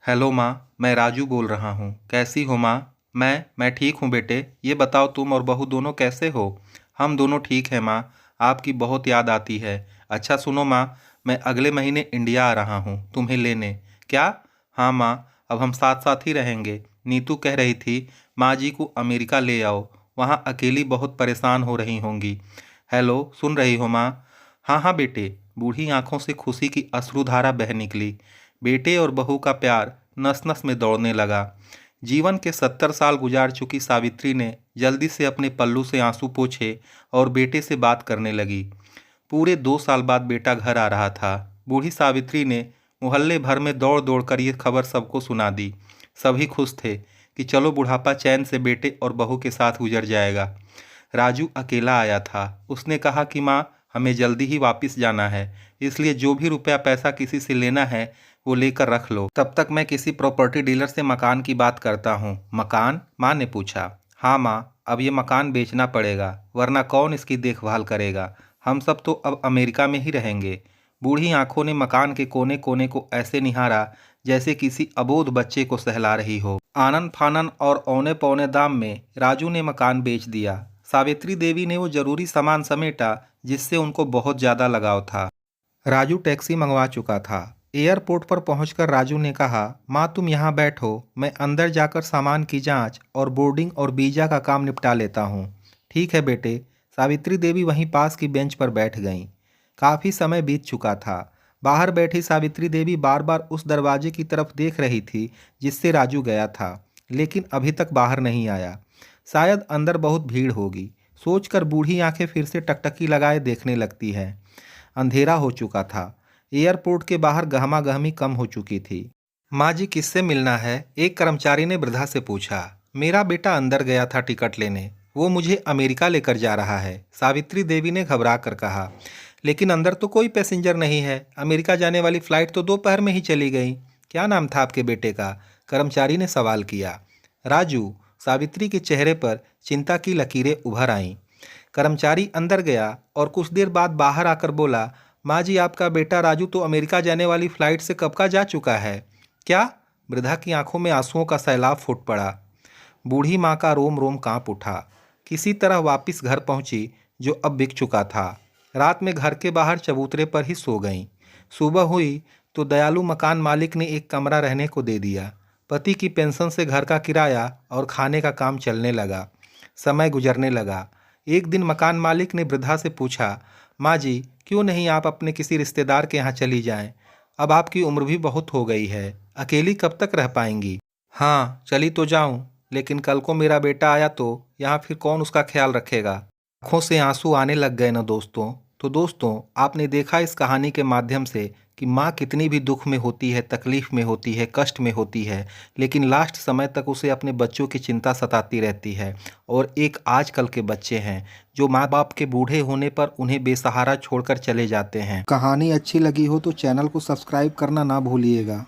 Hello माँ, मैं राजू बोल रहा हूँ। कैसी हो माँ? मैं ठीक हूँ बेटे। ये बताओ तुम और बहू दोनों कैसे हो? हम दोनों ठीक हैं माँ। आपकी बहुत याद आती है। अच्छा सुनो माँ, मैं अगले महीने इंडिया आ रहा हूँ तुम्हें लेने। क्या? हाँ माँ, अब हम साथ साथ ही रहेंगे। नीतू कह रही थी माँ जी को अमेरिका ले आओ, वहाँ अकेली बहुत परेशान हो रही होंगी। हेलो, सुन रही हो माँ? हाँ हाँ बेटे। बूढ़ी आंखों से खुशी की अश्रुधारा बह निकली। बेटे और बहू का प्यार नस नस में दौड़ने लगा। जीवन के 70 साल गुजार चुकी सावित्री ने जल्दी से अपने पल्लू से आंसू पोंछे और बेटे से बात करने लगी। पूरे 2 साल बाद बेटा घर आ रहा था। बूढ़ी सावित्री ने मोहल्ले भर में दौड़ दौड़ कर ये खबर सबको सुना दी। सभी खुश थे कि चलो बुढ़ापा चैन से बेटे और बहू के साथ गुजर जाएगा। राजू अकेला आया था। उसने कहा कि माँ, हमें जल्दी ही वापस जाना है, इसलिए जो भी रुपया पैसा किसी से लेना है वो लेकर रख लो। तब तक मैं किसी प्रॉपर्टी डीलर से मकान की बात करता हूँ। मकान? माँ ने पूछा। हाँ माँ, अब ये मकान बेचना पड़ेगा, वरना कौन इसकी देखभाल करेगा। हम सब तो अब अमेरिका में ही रहेंगे। बूढ़ी आंखों ने मकान के कोने कोने को ऐसे निहारा जैसे किसी अबोध बच्चे को सहला रही हो। आनन फानन और औने पौने दाम में राजू ने मकान बेच दिया। सावित्री देवी ने वो जरूरी सामान समेटा जिससे उनको बहुत ज़्यादा लगाव था। राजू टैक्सी मंगवा चुका था। एयरपोर्ट पर पहुंचकर राजू ने कहा, माँ तुम यहाँ बैठो, मैं अंदर जाकर सामान की जांच और बोर्डिंग और वीजा का काम निपटा लेता हूँ। ठीक है बेटे। सावित्री देवी वहीं पास की बेंच पर बैठ गईं। काफ़ी समय बीत चुका था। बाहर बैठी सावित्री देवी बार बार उस दरवाजे की तरफ देख रही थी जिससे राजू गया था, लेकिन अभी तक बाहर नहीं आया। शायद अंदर बहुत भीड़ होगी, सोचकर बूढ़ी आंखें फिर से टकटकी लगाए देखने लगती हैं। अंधेरा हो चुका था। एयरपोर्ट के बाहर गहमागहमी कम हो चुकी थी। माँ जी किससे मिलना है? एक कर्मचारी ने वृद्धा से पूछा। मेरा बेटा अंदर गया था टिकट लेने, वो मुझे अमेरिका लेकर जा रहा है, सावित्री देवी ने घबरा कर कहा। लेकिन अंदर तो कोई पैसेंजर नहीं है, अमेरिका जाने वाली फ्लाइट तो दोपहर में ही चली गई। क्या नाम था आपके बेटे का? कर्मचारी ने सवाल किया। राजू। सावित्री के चेहरे पर चिंता की लकीरें उभर आईं। कर्मचारी अंदर गया और कुछ देर बाद बाहर आकर बोला, माँ जी आपका बेटा राजू तो अमेरिका जाने वाली फ्लाइट से कब का जा चुका है। क्या? वृद्धा की आंखों में आंसुओं का सैलाब फूट पड़ा। बूढ़ी माँ का रोम रोम कांप उठा। किसी तरह वापस घर पहुंची जो अब बिक चुका था। रात में घर के बाहर चबूतरे पर ही सो गईं। सुबह हुई तो दयालु मकान मालिक ने एक कमरा रहने को दे दिया। पति की पेंशन से घर का किराया और खाने का काम चलने लगा। समय गुजरने लगा। एक दिन मकान मालिक ने वृद्धा से पूछा, माँ जी क्यों नहीं आप अपने किसी रिश्तेदार के यहाँ चली जाएं? अब आपकी उम्र भी बहुत हो गई है, अकेली कब तक रह पाएंगी? हाँ चली तो जाऊं, लेकिन कल को मेरा बेटा आया तो यहाँ फिर कौन उसका ख्याल रखेगा? आंखों से आंसू आने लग गए न दोस्तों। तो दोस्तों, आपने देखा इस कहानी के माध्यम से कि माँ कितनी भी दुख में होती है, तकलीफ में होती है, कष्ट में होती है, लेकिन लास्ट समय तक उसे अपने बच्चों की चिंता सताती रहती है। और एक आजकल के बच्चे हैं जो माँ बाप के बूढ़े होने पर उन्हें बेसहारा छोड़कर चले जाते हैं। कहानी अच्छी लगी हो तो चैनल को सब्सक्राइब करना ना भूलिएगा।